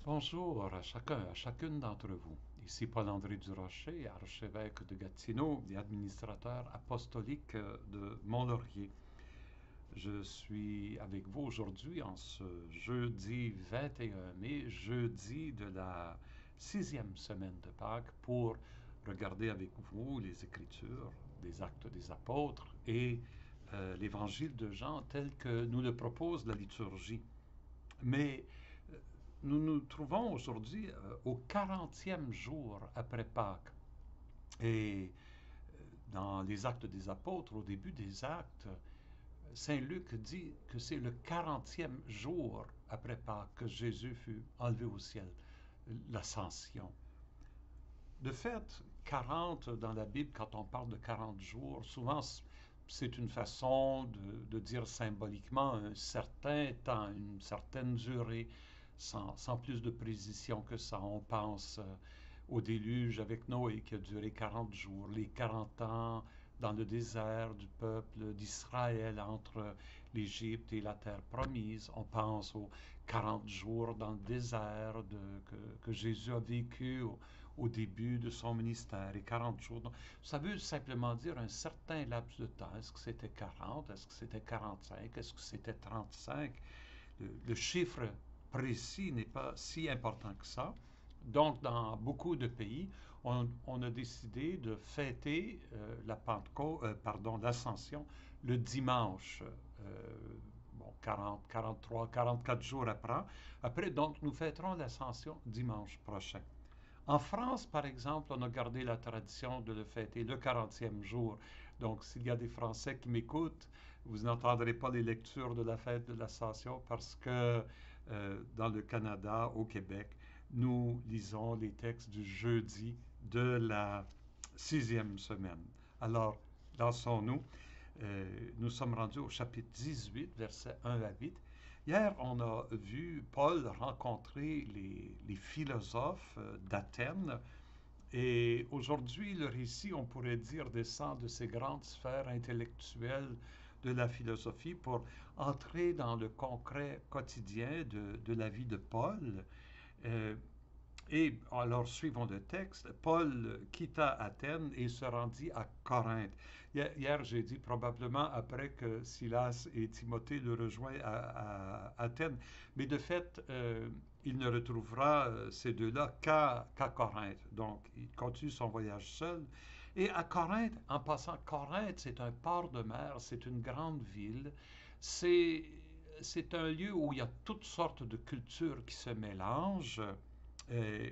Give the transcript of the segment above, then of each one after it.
Bonjour à chacun, à chacune d'entre vous. Ici Paul-André Durocher, archevêque de Gatineau et administrateur apostolique de Mont-Laurier. Je suis avec vous aujourd'hui en ce jeudi 21 mai, jeudi de la sixième semaine de Pâques, pour regarder avec vous les Écritures, des Actes des Apôtres et l'Évangile de Jean tel que nous le propose la liturgie. Mais nous nous trouvons aujourd'hui au 40e jour après Pâques. Et dans les Actes des Apôtres, au début des Actes, Saint Luc dit que c'est le 40e jour après Pâques que Jésus fut enlevé au ciel, l'ascension. De fait, 40 dans la Bible, quand on parle de 40 jours, souvent c'est une façon de dire symboliquement un certain temps, une certaine durée, sans plus de précision que ça. On pense au déluge avec Noé qui a duré 40 jours, les 40 ans dans le désert du peuple d'Israël entre l'Égypte et la terre promise. On pense aux 40 jours dans le désert que Jésus a vécu au début de son ministère, et 40 jours. Donc, ça veut simplement dire un certain laps de temps. Est-ce que c'était 40? Est-ce que c'était 45? Est-ce que c'était 35? Le chiffre précis n'est pas si important que ça. Donc, dans beaucoup de pays, on a décidé de fêter la Pentecôte, l'Ascension le dimanche, bon, 40, 43, 44 jours après. Donc, nous fêterons l'Ascension dimanche prochain. En France, par exemple, on a gardé la tradition de le fêter le 40e jour. Donc, s'il y a des Français qui m'écoutent, vous n'entendrez pas les lectures de la fête de l'Ascension parce que dans le Canada, au Québec, nous lisons les textes du jeudi de la sixième semaine. Alors, lançons-nous. Nous sommes rendus au chapitre 18, versets 1 à 8. Hier, on a vu Paul rencontrer les philosophes d'Athènes. Et aujourd'hui, le récit, on pourrait dire, descend de ces grandes sphères intellectuelles de la philosophie pour entrer dans le concret quotidien de la vie de Paul. Euh, et alors, suivons le texte. Paul quitta Athènes et se rendit à Corinthe. Hier, j'ai dit probablement après que Silas et Timothée le rejoignent à Athènes. Mais de fait, il ne retrouvera ces deux-là qu'à Corinthe. Donc, il continue son voyage seul. Et à Corinthe, en passant, Corinthe, c'est un port de mer, c'est une grande ville. C'est, c'est un lieu où il y a toutes sortes de cultures qui se mélangent,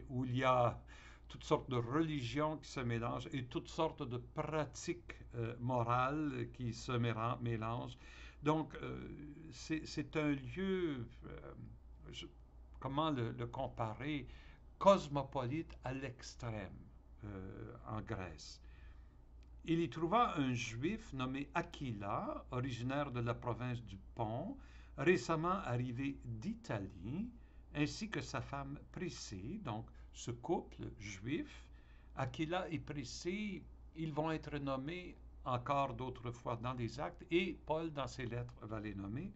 où il y a toutes sortes de religions qui se mélangent et toutes sortes de pratiques morales qui se mélangent. Donc, c'est un lieu, comment le comparer, cosmopolite à l'extrême en Grèce. Il y trouva un juif nommé Aquila, originaire de la province du Pont, récemment arrivé d'Italie, ainsi que sa femme Priscille. Donc, ce couple juif, Aquila et Priscille, ils vont être nommés encore d'autres fois dans les actes, et Paul, dans ses lettres, va les nommer.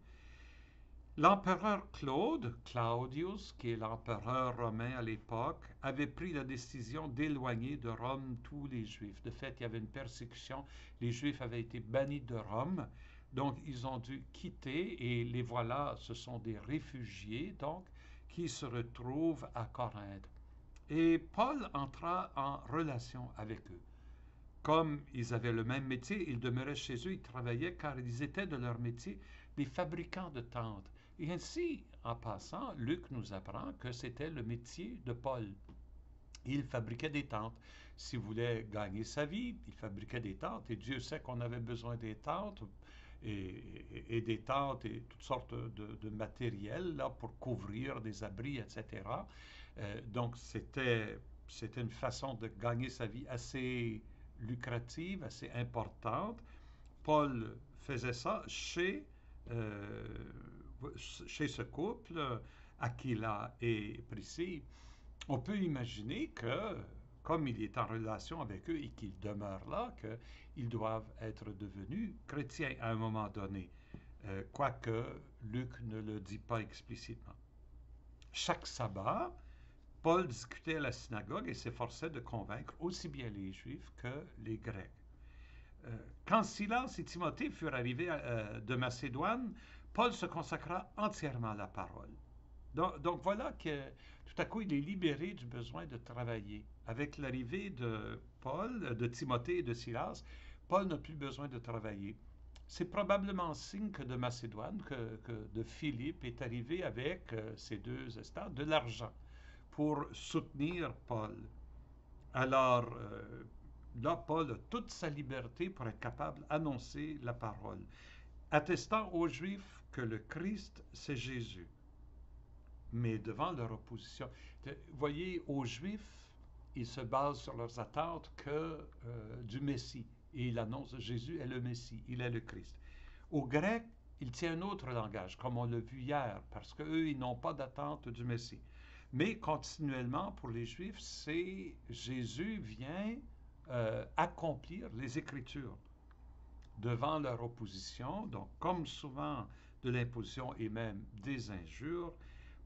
L'empereur Claude, Claudius, qui est l'empereur romain à l'époque, avait pris la décision d'éloigner de Rome tous les Juifs. De fait, il y avait une persécution. Les Juifs avaient été bannis de Rome, donc ils ont dû quitter, et les voilà, ce sont des réfugiés, donc, qui se retrouvent à Corinthe. Et Paul entra en relation avec eux. Comme ils avaient le même métier, ils demeuraient chez eux, ils travaillaient car ils étaient de leur métier des fabricants de tentes. Et ainsi, en passant, Luc nous apprend que c'était le métier de Paul. Il fabriquait des tentes. S'il voulait gagner sa vie, il fabriquait des tentes. Et Dieu sait qu'on avait besoin des tentes et des tentes et toutes sortes de matériel là, pour couvrir des abris, etc. Donc, c'était une façon de gagner sa vie assez lucrative, assez importante. Paul faisait ça chez ce couple, Aquila et Priscille. On peut imaginer que, comme il est en relation avec eux et qu'il demeure là, qu'ils doivent être devenus chrétiens à un moment donné, quoique Luc ne le dit pas explicitement. Chaque sabbat, Paul discutait à la synagogue et s'efforçait de convaincre aussi bien les Juifs que les Grecs. Quand Silas et Timothée furent arrivés de Macédoine, Paul se consacra entièrement à la parole. Donc voilà que tout à coup, il est libéré du besoin de travailler. Avec l'arrivée de Paul, de Timothée et de Silas, Paul n'a plus besoin de travailler. C'est probablement signe que de Macédoine, que de Philippe est arrivé avec ces deux États de l'argent pour soutenir Paul. Alors, là, Paul a toute sa liberté pour être capable d'annoncer la parole, attestant aux Juifs que le Christ, c'est Jésus. Mais devant leur opposition, vous voyez, aux Juifs, ils se basent sur leurs attentes du Messie. Et il annonce Jésus est le Messie, il est le Christ. Aux Grecs, il tient un autre langage, comme on l'a vu hier, parce qu'eux, ils n'ont pas d'attente du Messie. Mais continuellement, pour les Juifs, c'est Jésus vient accomplir les Écritures devant leur opposition. Donc, comme souvent de l'imposition et même des injures,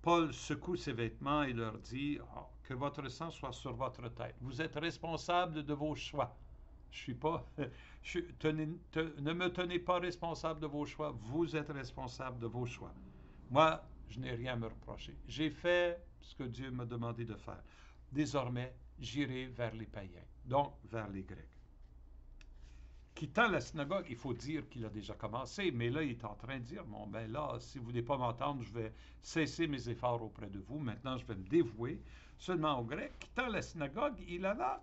Paul secoue ses vêtements et leur dit que votre sang soit sur votre tête. Vous êtes responsable de vos choix. Je suis pas. Ne me tenez pas responsable de vos choix. Vous êtes responsable de vos choix. Moi, je n'ai rien à me reprocher. J'ai fait ce que Dieu m'a demandé de faire. Désormais, j'irai vers les païens, donc vers les Grecs. Quittant la synagogue, il faut dire qu'il a déjà commencé, mais là, il est en train de dire, bon, ben là, si vous ne voulez pas m'entendre, je vais cesser mes efforts auprès de vous. Maintenant, je vais me dévouer seulement aux Grecs. Quittant la synagogue, il alla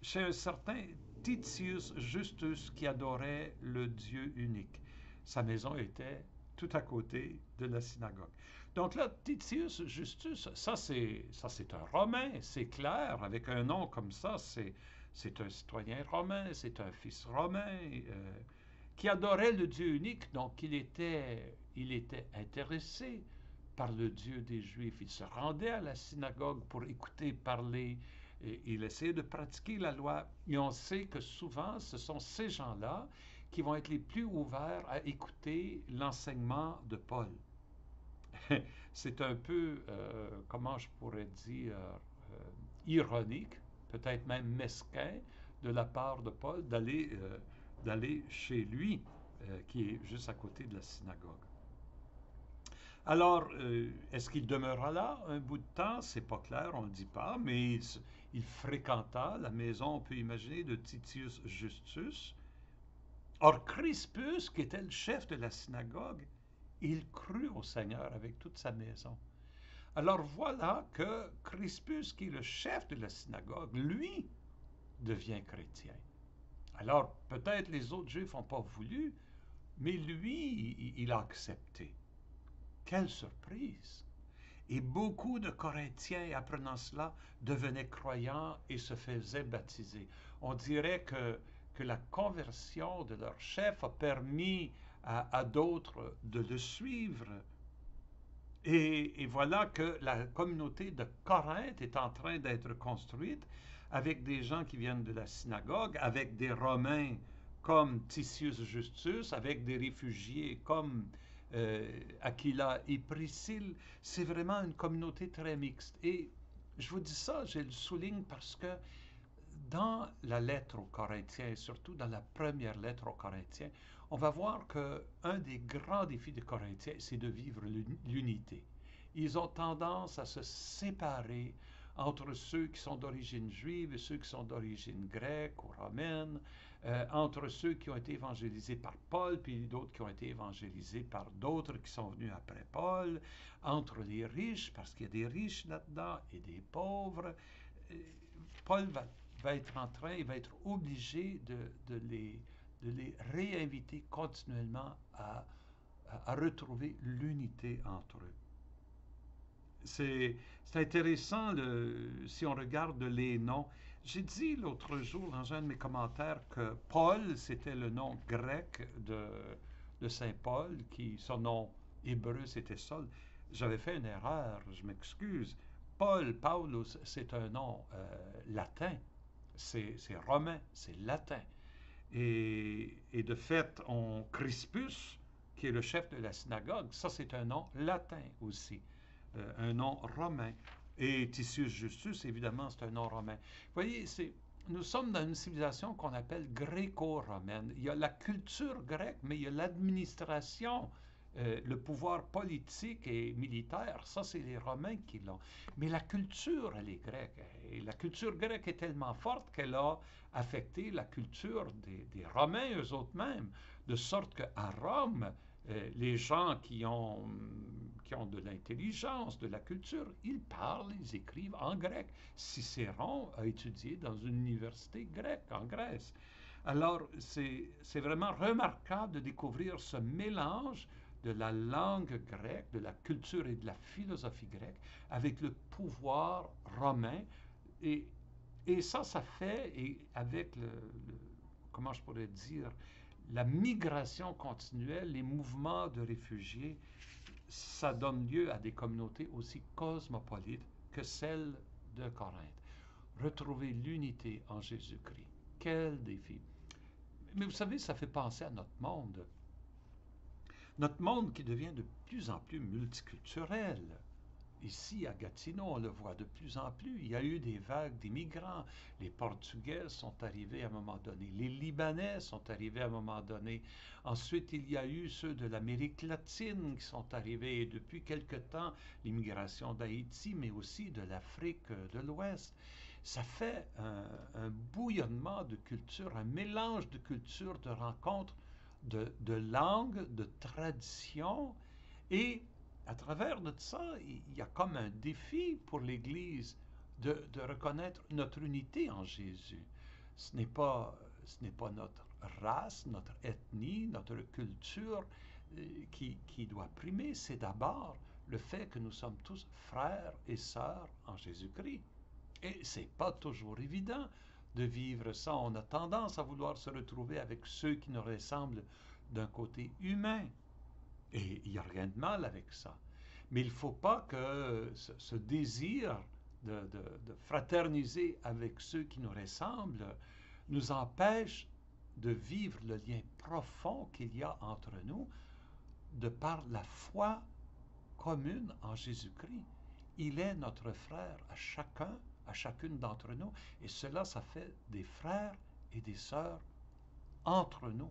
chez un certain Titius Justus qui adorait le Dieu unique. Sa maison était tout à côté de la synagogue. Donc là, Titius Justus, ça c'est un Romain, c'est clair, avec un nom comme ça, c'est un citoyen romain, c'est un fils romain qui adorait le Dieu unique, donc il était intéressé par le Dieu des Juifs. Il se rendait à la synagogue pour écouter parler, et il essayait de pratiquer la loi. Et on sait que souvent, ce sont ces gens-là qui vont être les plus ouverts à écouter l'enseignement de Paul. C'est un peu, comment je pourrais dire, ironique, peut-être même mesquin de la part de Paul d'aller chez lui, qui est juste à côté de la synagogue. Alors, est-ce qu'il demeura là un bout de temps? C'est pas clair, on ne le dit pas, mais il fréquenta la maison, on peut imaginer, de Titius Justus. Or, Crispus, qui était le chef de la synagogue, il crut au Seigneur avec toute sa maison. Alors voilà que Crispus, qui est le chef de la synagogue, lui, devient chrétien. Alors, peut-être les autres Juifs n'ont pas voulu, mais lui, il a accepté. Quelle surprise! Et beaucoup de Corinthiens, apprenant cela, devenaient croyants et se faisaient baptiser. On dirait que la conversion de leur chef a permis à d'autres de le suivre. Et voilà que la communauté de Corinthe est en train d'être construite avec des gens qui viennent de la synagogue, avec des Romains comme Titius Justus, avec des réfugiés comme Aquila et Priscille. C'est vraiment une communauté très mixte. Et je vous dis ça, je le souligne parce que dans la lettre aux Corinthiens, et surtout dans la première lettre aux Corinthiens, on va voir qu'un des grands défis des Corinthiens, c'est de vivre l'unité. Ils ont tendance à se séparer entre ceux qui sont d'origine juive et ceux qui sont d'origine grecque ou romaine, entre ceux qui ont été évangélisés par Paul, puis d'autres qui ont été évangélisés par d'autres qui sont venus après Paul, entre les riches, parce qu'il y a des riches là-dedans, et des pauvres. Paul va être obligé de les réinviter continuellement à retrouver l'unité entre eux. C'est intéressant si on regarde les noms. J'ai dit l'autre jour dans un de mes commentaires que Paul, c'était le nom grec de Saint Paul, son nom hébreu, c'était Saul. J'avais fait une erreur, je m'excuse. Paulus, c'est un nom latin. C'est romain, c'est latin. Et de fait, Crispus, qui est le chef de la synagogue, ça c'est un nom latin aussi, un nom romain. Et Titius Justus, évidemment, c'est un nom romain. Vous voyez, nous sommes dans une civilisation qu'on appelle gréco-romaine. Il y a la culture grecque, mais il y a l'administration, le pouvoir politique et militaire. Ça, c'est les Romains qui l'ont. Mais la culture, elle est grecque. Et la culture grecque est tellement forte qu'elle a affecté la culture des Romains eux autres mêmes. De sorte qu'à Rome, les gens qui ont de l'intelligence, de la culture, ils parlent, ils écrivent en grec. Cicéron a étudié dans une université grecque en Grèce. Alors, c'est vraiment remarquable de découvrir ce mélange de la langue grecque, de la culture et de la philosophie grecque avec le pouvoir romain. Et, et ça fait, et avec comment je pourrais dire, la migration continuelle, les mouvements de réfugiés, ça donne lieu à des communautés aussi cosmopolites que celle de Corinthe. Retrouver l'unité en Jésus-Christ. Quel défi! Mais vous savez, ça fait penser à notre monde. Notre monde qui devient de plus en plus multiculturel. Ici, à Gatineau, on le voit de plus en plus. Il y a eu des vagues d'immigrants. Les Portugais sont arrivés à un moment donné. Les Libanais sont arrivés à un moment donné. Ensuite, il y a eu ceux de l'Amérique latine qui sont arrivés. Et depuis quelque temps, l'immigration d'Haïti, mais aussi de l'Afrique de l'Ouest. Ça fait un bouillonnement de culture, un mélange de cultures, de rencontres, de langues, de traditions. Et à travers de ça, il y a comme un défi pour l'Église de reconnaître notre unité en Jésus. Ce n'est pas notre race, notre ethnie, notre culture qui doit primer, c'est d'abord le fait que nous sommes tous frères et sœurs en Jésus-Christ. Et c'est pas toujours évident de vivre ça. On a tendance à vouloir se retrouver avec ceux qui nous ressemblent d'un côté humain. Et il n'y a rien de mal avec ça. Mais il ne faut pas que ce désir de fraterniser avec ceux qui nous ressemblent nous empêche de vivre le lien profond qu'il y a entre nous de par la foi commune en Jésus-Christ. Il est notre frère à chacun, à chacune d'entre nous, et cela, ça fait des frères et des sœurs entre nous.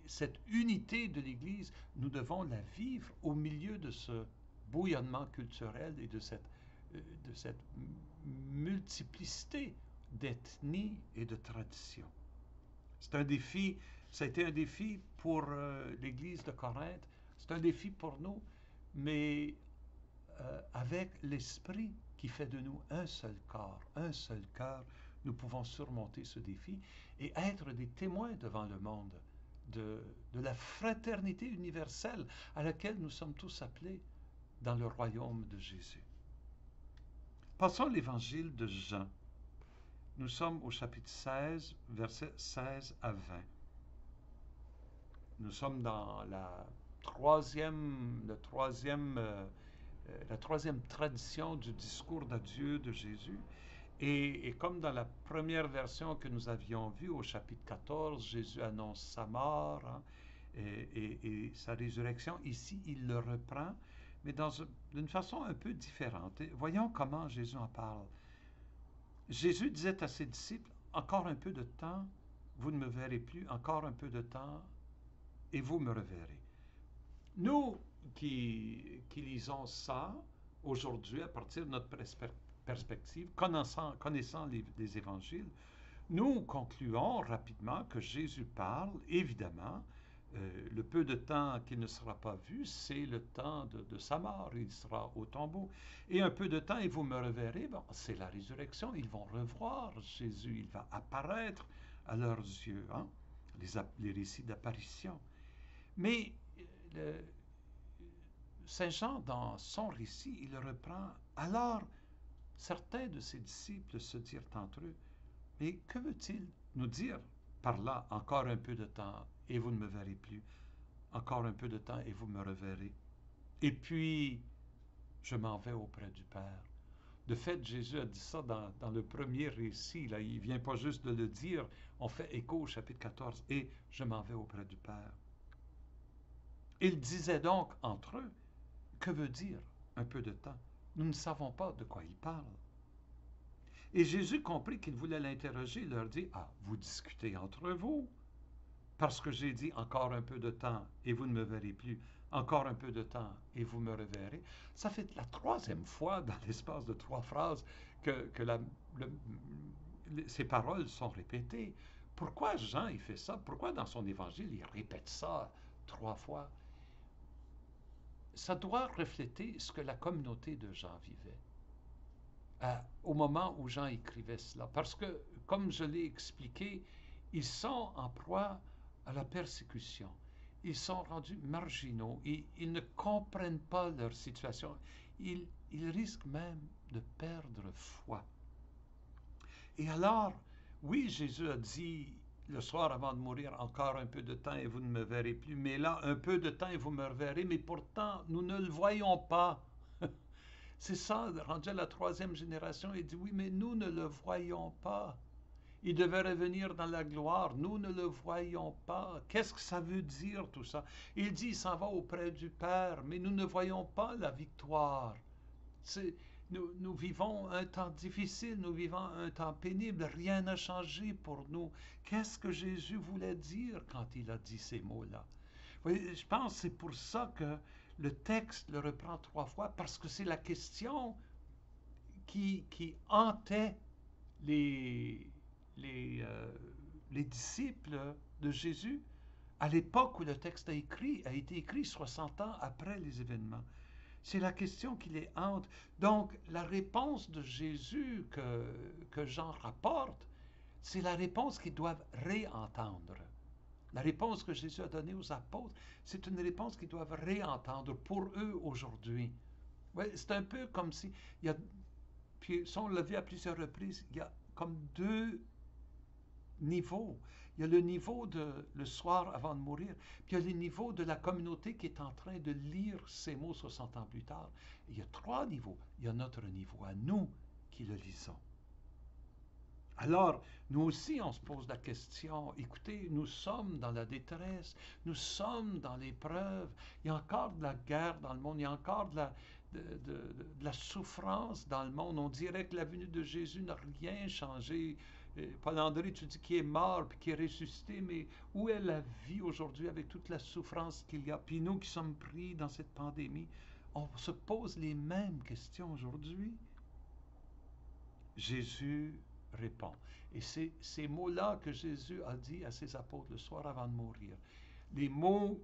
Cette unité de l'Église, nous devons la vivre au milieu de ce bouillonnement culturel et de cette multiplicité d'ethnies et de traditions. C'est un défi, ça a été un défi pour l'Église de Corinthe, c'est un défi pour nous, mais avec l'Esprit qui fait de nous un seul corps, un seul cœur, nous pouvons surmonter ce défi et être des témoins devant le monde de la fraternité universelle à laquelle nous sommes tous appelés dans le royaume de Jésus. Passons à l'évangile de Jean. Nous sommes au chapitre 16, versets 16 à 20. Nous sommes dans la troisième tradition du discours d'adieu de Jésus. Et comme dans la première version que nous avions vue au chapitre 14, Jésus annonce sa mort et sa résurrection. Ici, il le reprend, mais d'une façon un peu différente. Et voyons comment Jésus en parle. Jésus disait à ses disciples, « Encore un peu de temps, vous ne me verrez plus, encore un peu de temps, et vous me reverrez. » Nous qui lisons ça aujourd'hui à partir de notre perspective, connaissant les évangiles, nous concluons rapidement que Jésus parle, évidemment, le peu de temps qu'il ne sera pas vu, c'est le temps de sa mort, il sera au tombeau. Et un peu de temps, et vous me reverrez, bon, c'est la résurrection, ils vont revoir Jésus, il va apparaître à leurs yeux, hein, les récits d'apparition. Mais Saint Jean, dans son récit, il reprend, alors certains de ses disciples se dirent entre eux, mais que veut-il nous dire par là, encore un peu de temps et vous ne me verrez plus, encore un peu de temps et vous me reverrez. Et puis, je m'en vais auprès du Père. De fait, Jésus a dit ça dans le premier récit, là, il ne vient pas juste de le dire, on fait écho au chapitre 14, et je m'en vais auprès du Père. Ils disaient donc entre eux, que veut dire un peu de temps? Nous ne savons pas de quoi il parle. Et Jésus comprit qu'il voulait l'interroger. Il leur dit, ah, vous discutez entre vous, parce que j'ai dit encore un peu de temps et vous ne me verrez plus, encore un peu de temps et vous me reverrez. Ça fait la troisième fois dans l'espace de 3 phrases que ces paroles sont répétées. Pourquoi Jean il fait ça? Pourquoi dans son évangile il répète ça 3 fois? Ça doit refléter ce que la communauté de Jean vivait au moment où Jean écrivait cela. Parce que, comme je l'ai expliqué, ils sont en proie à la persécution. Ils sont rendus marginaux et ils ne comprennent pas leur situation. Ils risquent même de perdre foi. Et alors, oui, Jésus a dit le soir avant de mourir, encore un peu de temps et vous ne me verrez plus. Mais là, un peu de temps et vous me reverrez, mais pourtant, nous ne le voyons pas. C'est ça, rendu à la 3e génération, il dit, oui, mais nous ne le voyons pas. Il devait revenir dans la gloire, nous ne le voyons pas. Qu'est-ce que ça veut dire tout ça? Il dit, il s'en va auprès du Père, mais nous ne voyons pas la victoire. Nous vivons un temps difficile, nous vivons un temps pénible, rien n'a changé pour nous. Qu'est-ce que Jésus voulait dire quand il a dit ces mots-là? Je pense que c'est pour ça que le texte le reprend 3 fois, parce que c'est la question qui hantait les, les disciples de Jésus à l'époque où le texte a été écrit 60 ans après les événements. C'est la question qui les hante. Donc, la réponse de Jésus que Jean rapporte, c'est la réponse qu'ils doivent réentendre. La réponse que Jésus a donnée aux apôtres, c'est une réponse qu'ils doivent réentendre pour eux aujourd'hui. Ouais, c'est un peu comme si, puis ça on l'a vu à plusieurs reprises, il y a comme 2 niveaux. Il y a le niveau de le soir avant de mourir, puis il y a le niveau de la communauté qui est en train de lire ces mots 60 ans plus tard. Et il y a 3 niveaux. Il y a notre niveau à nous qui le lisons. Alors, nous aussi, on se pose la question, écoutez, nous sommes dans la détresse, nous sommes dans l'épreuve, il y a encore de la guerre dans le monde, il y a encore de la souffrance dans le monde. On dirait que la venue de Jésus n'a rien changé. Paul-André, tu dis qu'il est mort puis qu'il est ressuscité, mais où est la vie aujourd'hui avec toute la souffrance qu'il y a? Puis nous qui sommes pris dans cette pandémie, on se pose les mêmes questions aujourd'hui. Jésus répond. Et c'est ces mots-là que Jésus a dit à ses apôtres le soir avant de mourir. Les mots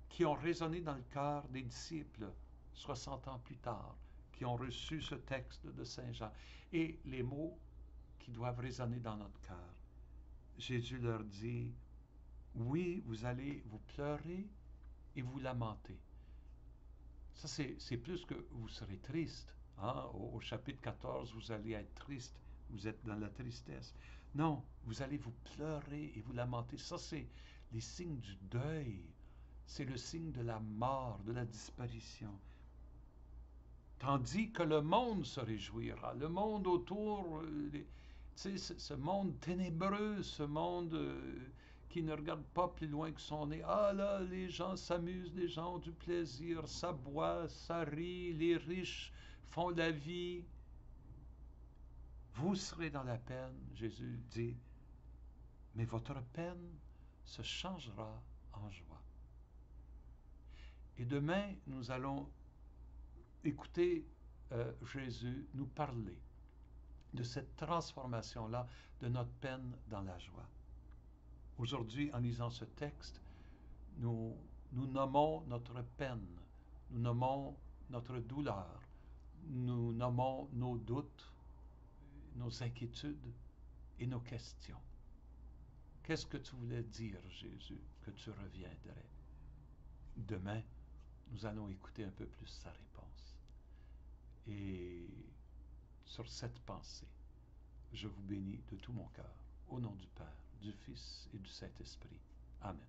qui ont résonné dans le cœur des disciples 60 ans plus tard, qui ont reçu ce texte de Saint Jean, et les mots qui doivent résonner dans notre cœur. Jésus leur dit, oui, vous allez vous pleurer et vous lamenter. Ça, c'est plus que vous serez triste. Hein? Au chapitre 14, vous allez être triste. Vous êtes dans la tristesse. Non, vous allez vous pleurer et vous lamenter. Ça, c'est les signes du deuil. C'est le signe de la mort, de la disparition. Tandis que le monde se réjouira. Le monde autour, ce monde ténébreux, ce monde qui ne regarde pas plus loin que son nez. Ah là, les gens s'amusent, les gens ont du plaisir, ça boit, ça rit, les riches font la vie. Vous serez dans la peine, Jésus dit, mais votre peine se changera en joie. Et demain, nous allons écouter Jésus nous parler de cette transformation-là de notre peine dans la joie. Aujourd'hui, en lisant ce texte, nous nommons notre peine, nous nommons notre douleur, nous nommons nos doutes, nos inquiétudes et nos questions. Qu'est-ce que tu voulais dire, Jésus, que tu reviendrais? Demain, nous allons écouter un peu plus sa réponse. Et sur cette pensée, je vous bénis de tout mon cœur, au nom du Père, du Fils et du Saint-Esprit. Amen.